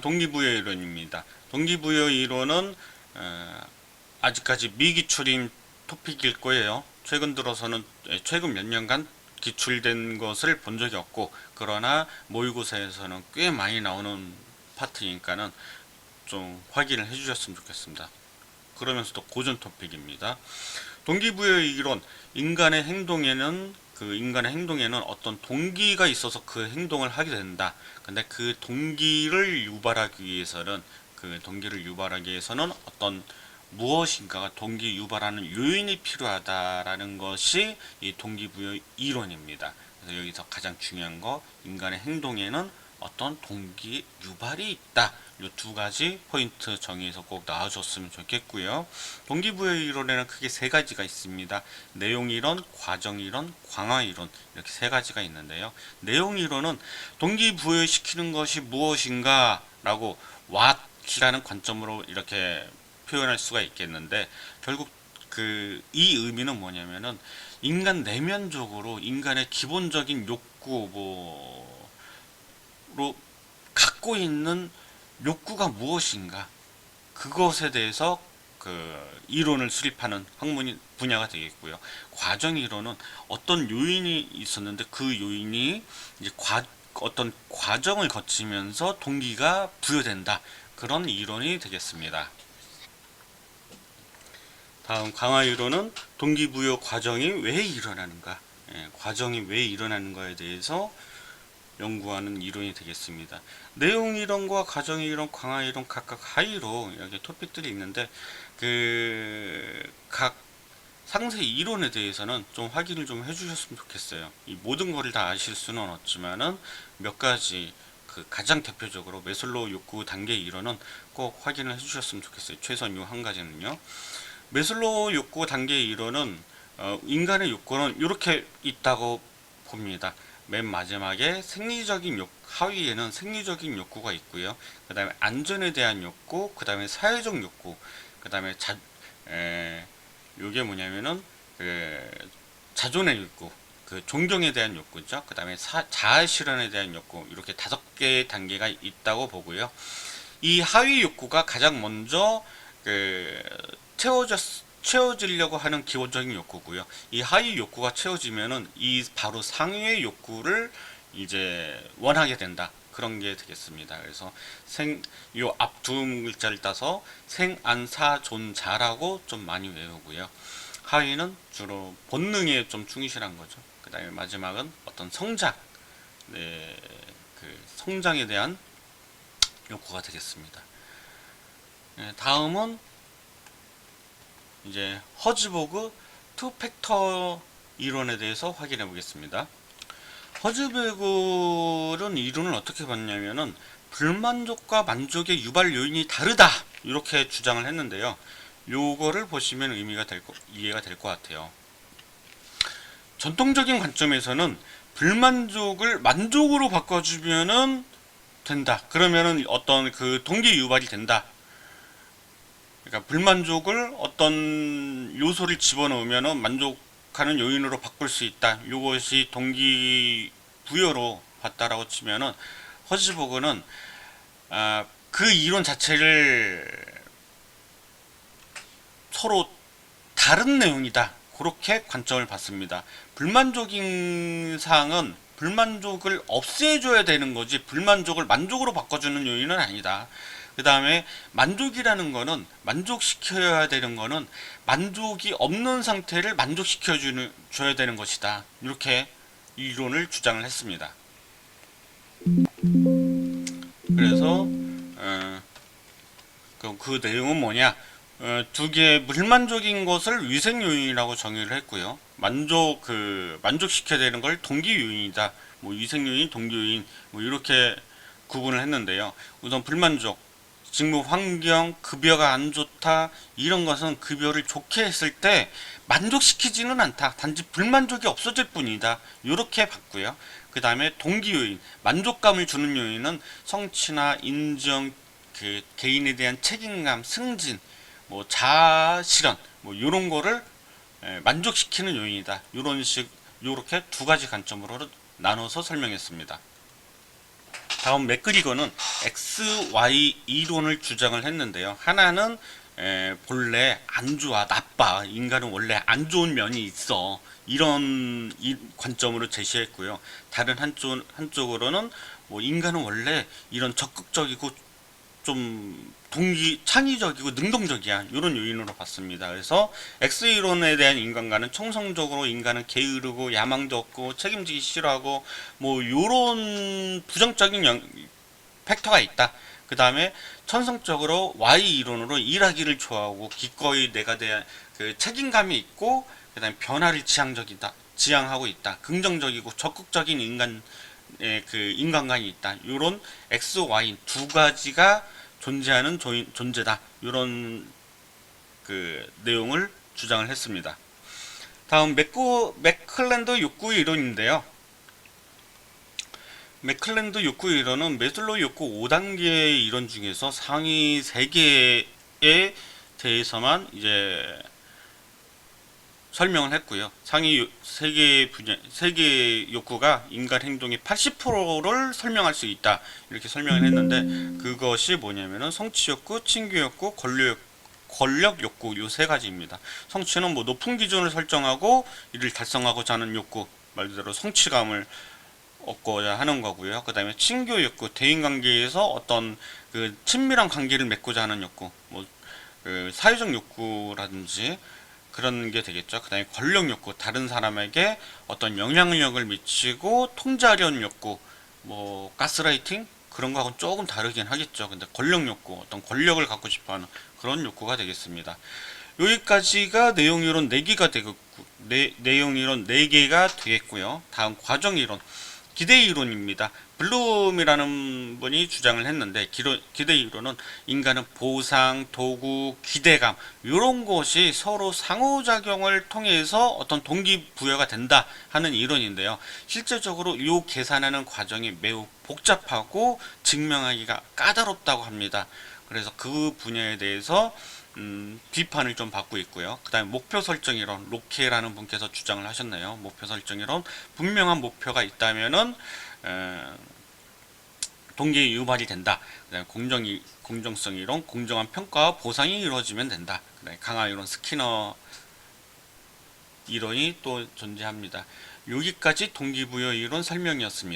동기부여 이론입니다. 동기부여 이론은 아직까지 미기출인 토픽일 거예요. 최근 들어서는 최근 몇 년간 기출된 것을 본 적이 없고, 그러나 모의고사에서는 꽤 많이 나오는 파트니까는 좀 확인을 해주셨으면 좋겠습니다. 그러면서도 고전 토픽입니다. 동기부여 이론, 인간의 행동에는 어떤 동기가 있어서 그 행동을 하게 된다. 근데 그 동기를 유발하기 위해서는 어떤 무엇인가가 동기 유발하는 요인이 필요하다라는 것이 이 동기부여 이론입니다. 그래서 여기서 가장 중요한 거, 인간의 행동에는 어떤 동기 유발이 있다. 이 두 가지 포인트 정의해서 꼭 나와줬으면 좋겠고요. 동기부여 이론에는 크게 세 가지가 있습니다. 내용 이론, 과정 이론, 광화 이론, 이렇게 세 가지가 있는데요. 내용 이론은 동기부여시키는 것이 무엇인가 라고 what이라는 관점으로 이렇게 표현할 수가 있겠는데, 결국 이 의미는 뭐냐면은 인간 내면적으로 인간의 기본적인 욕구로 갖고 있는 욕구가 무엇인가, 그것에 대해서 이론을 수립하는 분야가 되겠고요. 과정 이론은 어떤 요인이 있었는데 그 요인이 이제 어떤 과정을 거치면서 동기가 부여된다, 그런 이론이 되겠습니다. 다음 강화 이론은 동기부여 과정이 왜 일어나는가, 과정이 왜 일어나는가에 대해서 연구하는 이론이 되겠습니다. 내용 이론과 과정 이론, 강화 이론 각각 하이로 이렇게 토픽들이 있는데, 각 상세 이론에 대해서는 좀 확인을 좀 해주셨으면 좋겠어요. 이 모든 거를 다 아실 수는 없지만은 몇 가지 가장 대표적으로 메슬로우 욕구 단계 이론은 꼭 확인을 해주셨으면 좋겠어요. 최소한 요 한 가지는요. 메슬로우 욕구 단계 이론은 인간의 욕구는 이렇게 있다고 봅니다. 맨 마지막에 하위에는 생리적인 욕구가 있고요. 그 다음에 안전에 대한 욕구, 그 다음에 사회적 욕구, 그 다음에 요게 뭐냐면은 자존의 욕구, 존경에 대한 욕구죠. 그 다음에 자아 실현에 대한 욕구, 이렇게 5개의 단계가 있다고 보고요. 이 하위 욕구가 가장 먼저 채워지려고 하는 기본적인 욕구고요. 이 하위 욕구가 채워지면은 바로 상위의 욕구를 이제 원하게 된다, 그런 게 되겠습니다. 그래서 요 앞 두 글자를 따서 생안사존자라고 좀 많이 외우고요. 하위는 주로 본능에 좀 충실한 거죠. 그 다음에 마지막은 어떤 성장에 대한 욕구가 되겠습니다. 다음은 이제 허즈버그 투 팩터 이론에 대해서 확인해 보겠습니다. 허즈버그는 이론을 어떻게 봤냐면은 불만족과 만족의 유발 요인이 다르다, 이렇게 주장을 했는데요. 요거를 보시면 이해가 될 것 같아요. 전통적인 관점에서는 불만족을 만족으로 바꿔주면은 된다. 그러면은 어떤 동기 유발이 된다. 그러니까 불만족을 어떤 요소를 집어넣으면 만족하는 요인으로 바꿀 수 있다. 이것이 동기부여로 봤다라고 치면은 허즈버그는 그 이론 자체를 서로 다른 내용이다, 그렇게 관점을 받습니다. 불만족인 사항은 불만족을 없애줘야 되는 거지 불만족을 만족으로 바꿔주는 요인은 아니다. 그 다음에 만족이라는 거는, 만족시켜야 되는 거는 만족이 없는 상태를 만족시켜줘야 되는 것이다, 이렇게 이론을 주장을 했습니다. 그래서 그 내용은 뭐냐, 두 개의 불만족인 것을 위생 요인이라고 정의를 했고요. 만족시켜야 되는 걸 동기 요인이다, 위생 요인, 동기 요인, 이렇게 구분을 했는데요. 우선 불만족, 직무 환경, 급여가 안 좋다, 이런 것은 급여를 좋게 했을 때 만족시키지는 않다, 단지 불만족이 없어질 뿐이다, 이렇게 봤고요. 그 다음에 동기 요인, 만족감을 주는 요인은 성취나 인정, 개인에 대한 책임감, 승진, 자아 실현, 이런 거를 만족시키는 요인이다, 이렇게 두 가지 관점으로 나눠서 설명했습니다. 다음 맥그리거는 XY 이론을 주장을 했는데요. 하나는 본래 안 좋아, 나빠, 인간은 원래 안 좋은 면이 있어, 이런 관점으로 제시했고요. 다른 한쪽으로는 뭐 인간은 원래 이런 적극적이고 좀 창의적이고 능동적이야, 이런 요인으로 봤습니다. 그래서 X 이론에 대한 인간과는 청성적으로 인간은 게으르고 야망도 없고 책임지기 싫어하고 뭐 요런 부정적인 팩터가 있다. 그 다음에 천성적으로 Y 이론으로 일하기를 좋아하고 기꺼이 내가 대한 그 책임감이 있고, 그 다음에 변화를 지향하고 있다. 긍정적이고 적극적인 그 인간관이 있다. 이런 X, Y 두 가지가 존재하는 존재다. 이런 그 내용을 주장을 했습니다. 다음 맥클랜드 욕구 이론인데요. 맥클랜드 욕구 이론은 메슬로우 욕구 5단계의 이론 중에서 상위 3개에 대해서만 이제 설명을 했고요. 상위 3개 욕구가 인간 행동의 80%를 설명할 수 있다, 이렇게 설명을 했는데, 그것이 뭐냐면은 성취 욕구, 친교 욕구, 권력 욕구, 요 세 가지입니다. 성취는 뭐 높은 기준을 설정하고 이를 달성하고자 하는 욕구, 말 그대로 성취감을 얻고자 하는 거고요. 그 다음에 친교 욕구, 대인관계에서 어떤 그 친밀한 관계를 맺고자 하는 욕구, 뭐 그 사회적 욕구라든지 그런 게 되겠죠. 그 다음에 권력 욕구, 다른 사람에게 어떤 영향력을 미치고 통제하려는 욕구, 뭐 가스라이팅 그런 거하고는 조금 다르긴 하겠죠. 근데 권력 욕구, 어떤 권력을 갖고 싶어하는 그런 욕구가 되겠습니다. 여기까지가 내용이론 4개가 되겠고, 내용이론 4개가 되겠고요. 다음 과정이론, 기대 이론입니다. 블룸이라는 분이 주장을 했는데, 기대 이론은 인간은 보상, 도구, 기대감 이런 것이 서로 상호작용을 통해서 어떤 동기부여가 된다 하는 이론인데요. 실제적으로 이 계산하는 과정이 매우 복잡하고 증명하기가 까다롭다고 합니다. 그래서 그 분야에 대해서 비판을 좀 받고 있고요. 그 다음에 목표 설정 이론, 로케라는 분께서 주장을 하셨네요. 목표 설정 이론, 분명한 목표가 있다면은 동기 유발이 된다. 그다음에 공정성 이론, 공정한 평가와 보상이 이루어지면 된다. 그다음에 강화 이론, 스키너 이론이 또 존재합니다. 여기까지 동기부여 이론 설명이었습니다.